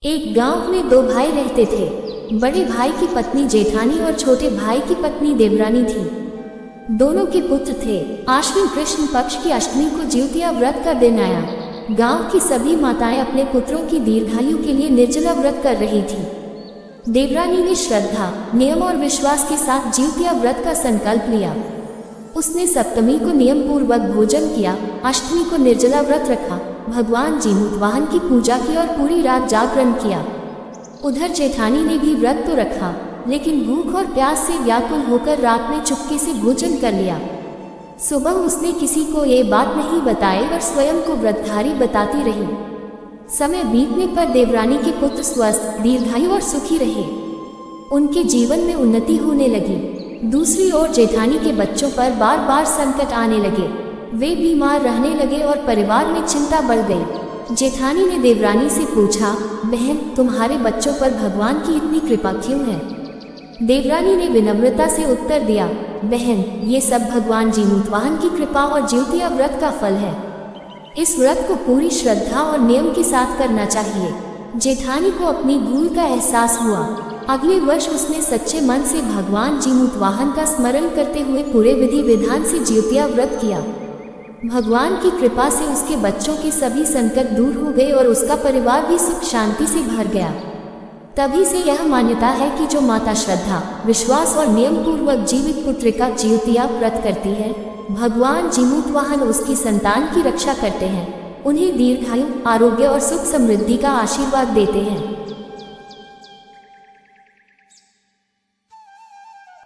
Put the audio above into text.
एक गांव में दो भाई रहते थे। बड़े भाई की पत्नी जेठानी और छोटे भाई की पत्नी देवरानी थी। दोनों के पुत्र थे। आश्विन कृष्ण पक्ष की अष्टमी को ज्योतिया व्रत का दिन आया। गांव की सभी माताएं अपने पुत्रों की दीर्घायु के लिए निर्जला व्रत कर रही थी। देवरानी ने श्रद्धा, नियम और विश्वास के साथ ज्योतिया व्रत का संकल्प लिया। उसने सप्तमी को नियम पूर्वक भोजन किया, अष्टमी को निर्जला व्रत रखा, भगवान जीमूतवाहन की पूजा की और पूरी रात जागरण किया। उधर जेठानी ने भी व्रत तो रखा, लेकिन भूख और प्यास से व्याकुल होकर रात में चुपके से भोजन कर लिया। सुबह उसने किसी को ये बात नहीं बताई और स्वयं को व्रतधारी बताती रही। समय बीतने पर देवरानी के पुत्र स्वस्थ, दीर्घायु और सुखी रहे। उनके जीवन में उन्नति होने लगी। दूसरी ओर जेठानी के बच्चों पर बार बार संकट आने लगे। वे बीमार रहने लगे और परिवार में चिंता बढ़ गई। जेठानी ने देवरानी से पूछा, बहन, तुम्हारे बच्चों पर भगवान की इतनी कृपा क्यों है? देवरानी ने विनम्रता से उत्तर दिया, बहन, ये सब भगवान जीमूतवाहन की कृपा और ज्योतिया व्रत का फल है। इस व्रत को पूरी श्रद्धा और नियम के साथ करना चाहिए। जेठानी को अपनी भूल का एहसास हुआ। अगले वर्ष उसने सच्चे मन से भगवान जीमूतवाहन का स्मरण करते हुए पूरे विधि विधान से ज्योतिया व्रत किया। भगवान की कृपा से उसके बच्चों के सभी संकट दूर हो गए और उसका परिवार भी सुख शांति से भर गया। तभी से यह मान्यता है कि जो माता श्रद्धा, विश्वास और नियम पूर्वक जीवित पुत्र का ज्योतिया व्रत करती है, भगवान जीमूतवाहन उसकी संतान की रक्षा करते हैं, उन्हें दीर्घायु, आरोग्य और सुख समृद्धि का आशीर्वाद देते हैं।